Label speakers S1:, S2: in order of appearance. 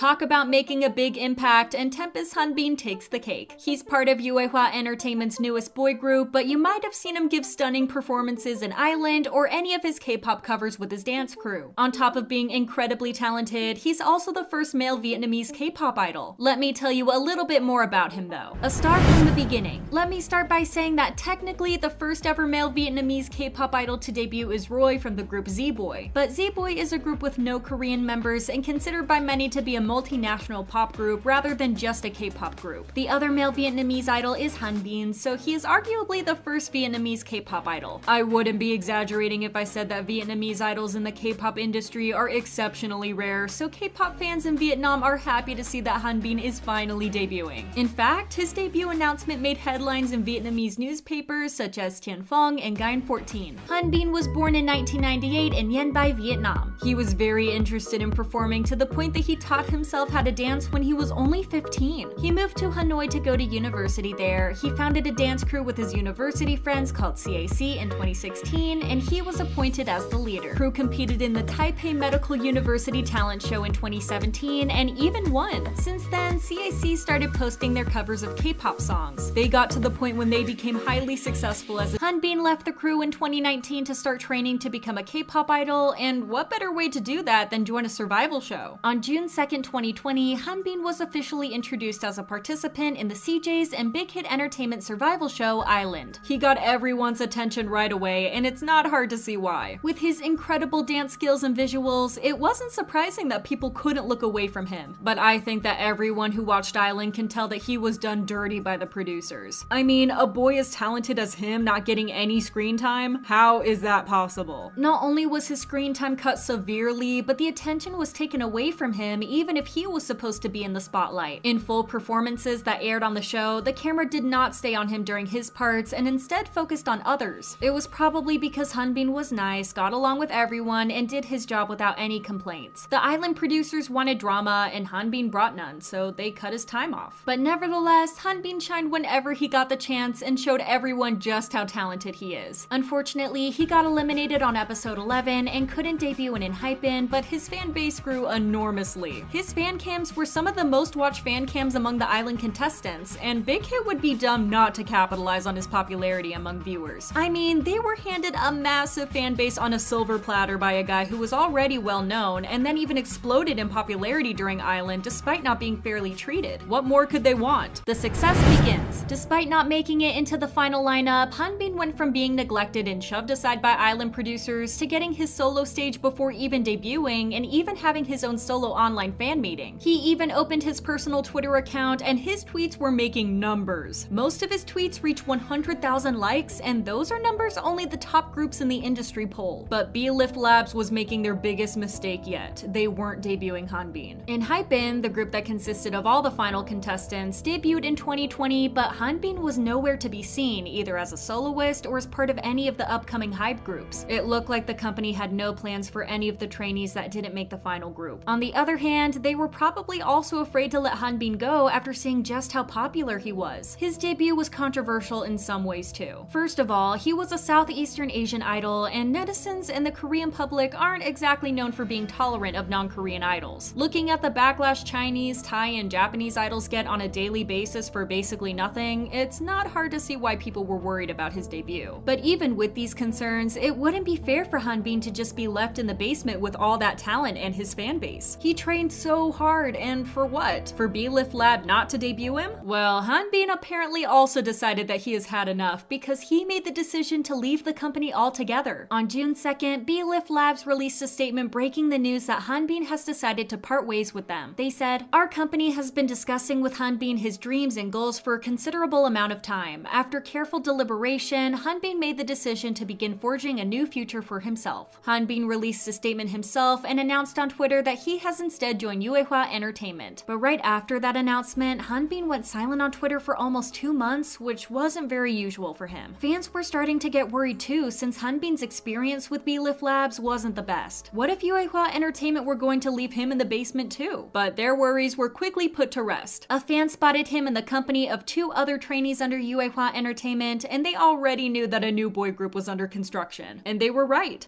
S1: Talk about making a big impact, and TEMPEST Hanbin takes the cake. He's part of 𝗧𝗏 Entertainment's newest boy group, but you might have seen him give stunning performances in Island or any of his K-pop covers with his dance crew. On top of being incredibly talented, he's also the first male Vietnamese K-pop idol. Let me tell you a little bit more about him though. A star from the beginning. Let me start by saying that technically the first ever male Vietnamese K-pop idol to debut is Roy from the group Z-Boy. But Z-Boy is a group with no Korean members and considered by many to be a multinational pop group rather than just a K-pop group. The other male Vietnamese idol is Hanbin, so he is arguably the first Vietnamese K-pop idol. I wouldn't be exaggerating if I said that Vietnamese idols in the K-pop industry are exceptionally rare, so K-pop fans in Vietnam are happy to see that Hanbin is finally debuting. In fact, his debut announcement made headlines in Vietnamese newspapers such as Tiền Phong and Gien 14. Hanbin was born in 1998 in Nhân Bai, Vietnam. He was very interested in performing to the point that he taught himself how to dance when he was only 15. He moved to Hanoi to go to university there. He founded a dance crew with his university friends called C.A.C. in 2016, and he was appointed as the leader. Crew competed in the Taipei Medical University talent show in 2017 and even won. Since then, C.A.C. started posting their covers of K-pop songs. They got to the point when they became highly successful as Hanbin left the crew in 2019 to start training to become a K-pop idol, and what better way to do that than join a survival show? On June 2nd, 2020, Hanbin was officially introduced as a participant in the CJ's and Big Hit Entertainment survival show Island. He got everyone's attention right away, and it's not hard to see why. With his incredible dance skills and visuals, it wasn't surprising that people couldn't look away from him. But I think that everyone who watched Island can tell that he was done dirty by the producers. I mean, a boy as talented as him not getting any screen time? How is that possible? Not only was his screen time cut severely, but the attention was taken away from him even if he was supposed to be in the spotlight. In full performances that aired on the show, the camera did not stay on him during his parts and instead focused on others. It was probably because Hanbin was nice, got along with everyone, and did his job without any complaints. The Island producers wanted drama, and Hanbin brought none, so they cut his time off. But nevertheless, Hanbin shined whenever he got the chance and showed everyone just how talented he is. Unfortunately, he got eliminated on episode 11 and couldn't debut in Hanbin, but his fan base grew enormously. His fan cams were some of the most watched fan cams among the Island contestants, and Big Hit would be dumb not to capitalize on his popularity among viewers. I mean, they were handed a massive fan base on a silver platter by a guy who was already well known and then even exploded in popularity during Island despite not being fairly treated. What more could they want? The success begins. Despite not making it into the final lineup, Hanbin went from being neglected and shoved aside by Island producers to getting his solo stage before even debuting and even having his own solo online fan meeting. He even opened his personal Twitter account and his tweets were making numbers. Most of his tweets reached 100,000 likes, and those are numbers only the top groups in the industry poll. But 𝗶𝗏 Labs was making their biggest mistake yet. They weren't debuting Hanbin. In Hanbin, the group that consisted of all the final contestants, debuted in 2020, but Hanbin was nowhere to be seen, either as a soloist or as part of any of the upcoming hype groups. It looked like the company had no plans for any of the trainees that didn't make the final group. On the other hand, they were probably also afraid to let Hanbin go after seeing just how popular he was. His debut was controversial in some ways too. First of all, he was a Southeastern Asian idol, and netizens in the Korean public aren't exactly known for being tolerant of non-Korean idols. Looking at the backlash Chinese, Thai, and Japanese idols get on a daily basis for basically nothing, it's not hard to see why people were worried about his debut. But even with these concerns, it wouldn't be fair for Hanbin to just be left in the basement with all that talent and his fan base. He trained so hard, and for what? For 𝗶𝗏 Lab not to debut him? Well, Hanbin apparently also decided that he has had enough because he made the decision to leave the company altogether. On June 2nd, 𝗶𝗏 Labs released a statement breaking the news that Hanbin has decided to part ways with them. They said, "Our company has been discussing with Hanbin his dreams and goals for a considerable amount of time. After careful deliberation, Hanbin made the decision to begin forging a new future for himself." Hanbin released a statement himself and announced on Twitter that he has instead joined 𝗧𝗏 Entertainment. But right after that announcement, Hanbin went silent on Twitter for almost 2 months, which wasn't very usual for him. Fans were starting to get worried too, since Hanbin's experience with 𝗶𝗏 Labs wasn't the best. What if 𝗧𝗏 Entertainment were going to leave him in the basement too? But their worries were quickly put to rest. A fan spotted him in the company of 2 other trainees under 𝗧𝗏 Entertainment, and they already knew that a new boy group was under construction. And they were right.